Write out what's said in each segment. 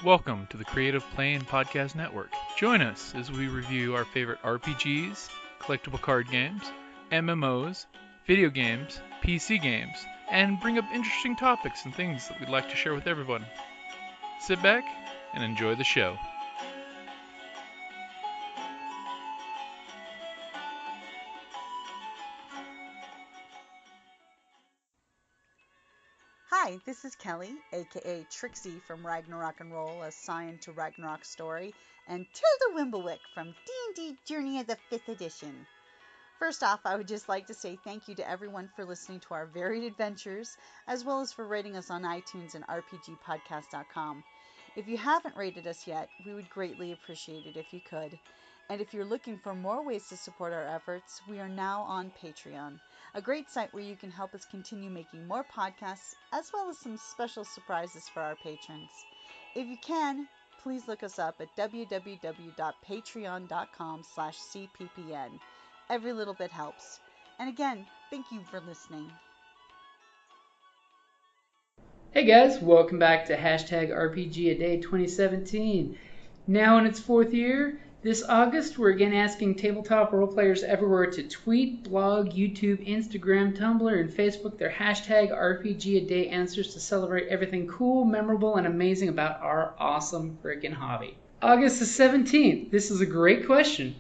Welcome to the Creative Playing Podcast Network. Join us as we review our favorite RPGs, collectible card games, MMOs, video games, PC games, and bring up interesting topics and things that we'd like to share with everyone. Sit back and enjoy the show. Hi, this is Kelly, aka Trixie from Ragnarok and Roll, a Scion to Ragnarok story, and Tilda Wimblewick from D&D Journey of the 5th Edition. First off, I would just like to say thank you to everyone for listening to our varied adventures, as well as for rating us on iTunes and RPGpodcast.com. If you haven't rated us yet, we would greatly appreciate it if you could. And if you're looking for more ways to support our efforts, we are now on Patreon, a great site where you can help us continue making more podcasts, as well as some special surprises for our patrons. If you can, please look us up at www.patreon.com/cppn. Every little bit helps. And again, thank you for listening. Hey guys, welcome back to #RPGaDay 2017. Now in its 4th year, this August we're again asking tabletop role players everywhere to tweet, blog, YouTube, Instagram, Tumblr, and Facebook their #RPGaDay answers to celebrate everything cool, memorable, and amazing about our awesome frickin' hobby. August the 17th, this is a great question.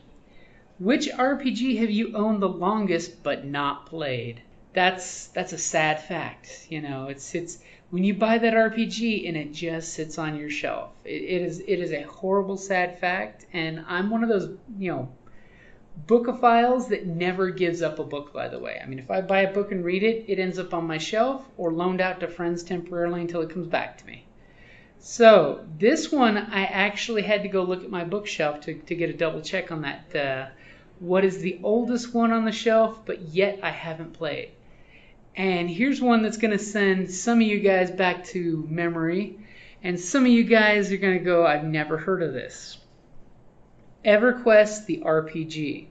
Which RPG have you owned the longest but not played? That's a sad fact. You know, it's when you buy that RPG and it just sits on your shelf. It is a horrible, sad fact, and I'm one of those, bookophiles that never gives up a book, by the way. I mean, if I buy a book and read it, it ends up on my shelf or loaned out to friends temporarily until it comes back to me. So this one, I actually had to go look at my bookshelf to get a double check on that. What is the oldest one on the shelf, but yet I haven't played? And here's one that's going to send some of you guys back to memory, and some of you guys are going to go, I've never heard of this. EverQuest the RPG.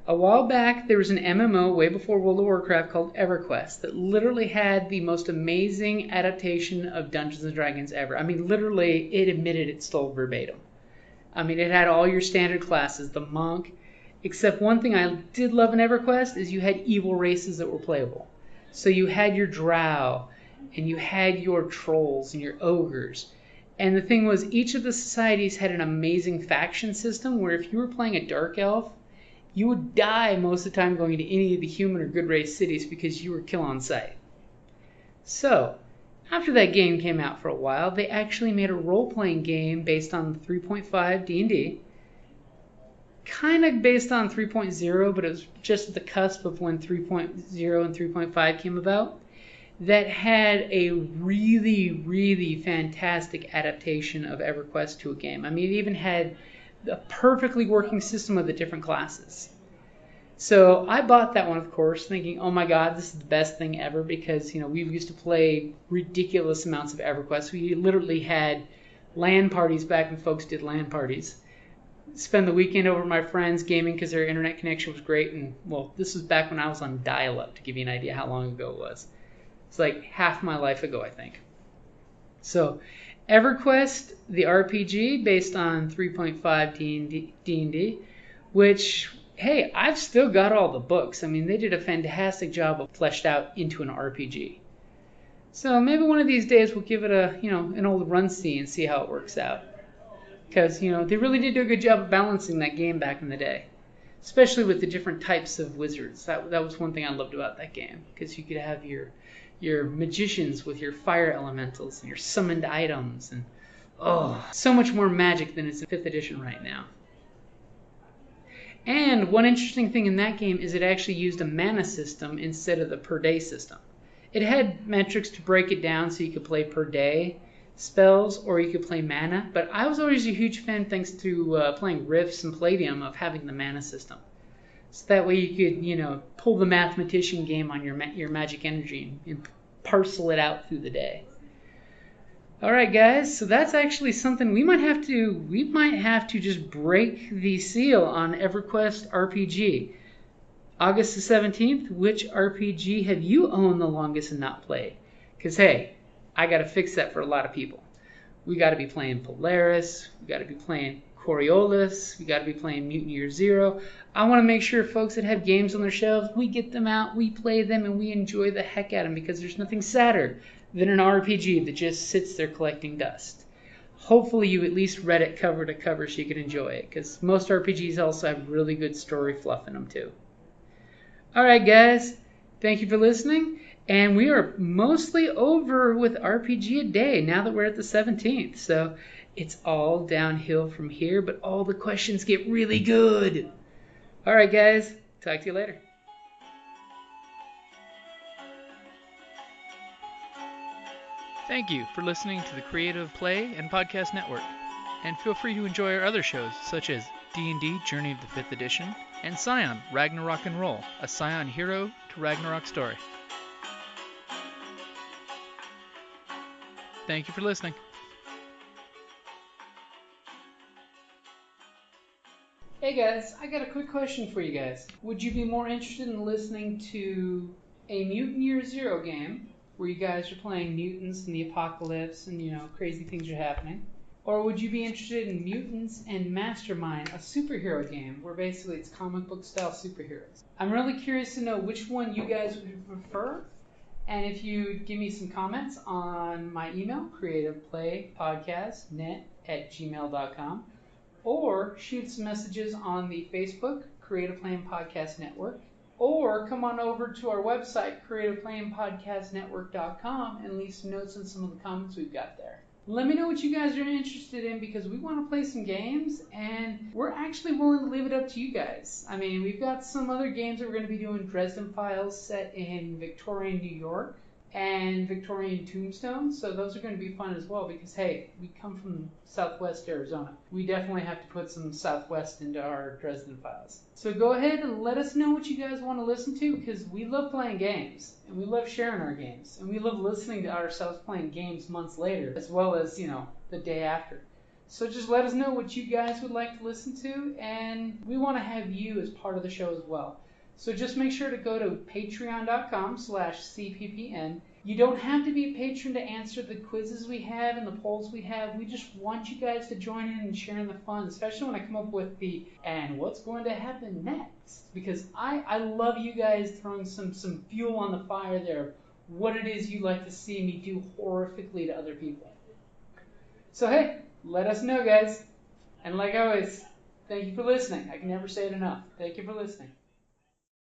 A while back, there was an MMO way before World of Warcraft called EverQuest that literally had the most amazing adaptation of Dungeons & Dragons ever. I mean, literally, it admitted it stole verbatim. I mean, it had all your standard classes, the monk, except one thing I did love in EverQuest is you had evil races that were playable. So you had your drow, and you had your trolls and your ogres. And the thing was, each of the societies had an amazing faction system where if you were playing a dark elf, you would die most of the time going to any of the human or good race cities because you were kill on sight. So, after that game came out for a while, they actually made a role-playing game based on 3.5 D&D, kind of based on 3.0, but it was just at the cusp of when 3.0 and 3.5 came about, that had a really, really fantastic adaptation of EverQuest to a game. I mean, it even had a perfectly working system of the different classes. So I bought that one, of course, thinking, oh my god, this is the best thing ever, because, we used to play ridiculous amounts of EverQuest. We literally had LAN parties back when folks did LAN parties. Spend the weekend over at my friends gaming because their internet connection was great. And, well, this was back when I was on dial-up, to give you an idea how long ago it was. It's like half my life ago, I think. So, EverQuest, the RPG, based on 3.5 D&D, which, hey, I've still got all the books. I mean, they did a fantastic job of fleshed out into an RPG. So maybe one of these days we'll give it an old run-see and see how it works out. Because, they really did do a good job of balancing that game back in the day. Especially with the different types of wizards. That was one thing I loved about that game. Because you could have your magicians with your fire elementals and your summoned items. And, so much more magic than is in 5th edition right now. And one interesting thing in that game is it actually used a mana system instead of the per day system. It had metrics to break it down so you could play per day spells, or you could play mana, but I was always a huge fan, thanks to playing Rifts and Palladium, of having the mana system. So that way you could, pull the mathematician game on your magic energy and parcel it out through the day. Alright guys, so that's actually something we might have to just break the seal on EverQuest RPG. August the 17th, which RPG have you owned the longest and not played? Because hey, I got to fix that for a lot of people. We got to be playing Polaris. We got to be playing Coriolis. We got to be playing Mutant Year Zero. I want to make sure folks that have games on their shelves, we get them out, we play them, and we enjoy the heck out of them, because there's nothing sadder than an RPG that just sits there collecting dust. Hopefully you at least read it cover to cover so you can enjoy it, because most RPGs also have really good story fluff in them too. Alright guys, thank you for listening, and we are mostly over with RPGaDAY now that we're at the 17th, so it's all downhill from here, but all the questions get really good. Alright guys, talk to you later. Thank you for listening to the Creative Play and Podcast Network, and feel free to enjoy our other shows such as D&D Journey of the 5th Edition and Scion Ragnarok and Roll, a Scion hero to Ragnarok story. Thank you for listening. Hey guys, I got a quick question for you guys. Would you be more interested in listening to a Mutant Year Zero game where you guys are playing mutants in the apocalypse and, crazy things are happening? Or would you be interested in Mutants and Mastermind, a superhero game where basically it's comic book style superheroes? I'm really curious to know which one you guys would prefer. And if you give me some comments on my email, creativeplaypodcastnet@gmail.com, or shoot some messages on the Facebook, Creative Play and Podcast Network, or come on over to our website, creativeplayandpodcastnetwork.com, and leave some notes on some of the comments we've got there. Let me know what you guys are interested in, because we want to play some games, and we're actually willing to leave it up to you guys. I mean, we've got some other games that we're going to be doing. Dresden Files set in Victorian New York and Victorian Tombstone, so those are going to be fun as well, because hey, we come from Southwest Arizona. We definitely have to put some Southwest into our Dresden Files. So go ahead and let us know what you guys want to listen to, because we love playing games, and we love sharing our games, and we love listening to ourselves playing games months later, as well as, the day after. So just let us know what you guys would like to listen to, and we want to have you as part of the show as well. So just make sure to go to patreon.com/cppn. You don't have to be a patron to answer the quizzes we have and the polls we have. We just want you guys to join in and share in the fun, especially when I come up with the and what's going to happen next. Because I love you guys throwing some fuel on the fire there, what it is you'd like to see me do horrifically to other people. So hey, let us know guys. And like always, thank you for listening. I can never say it enough. Thank you for listening.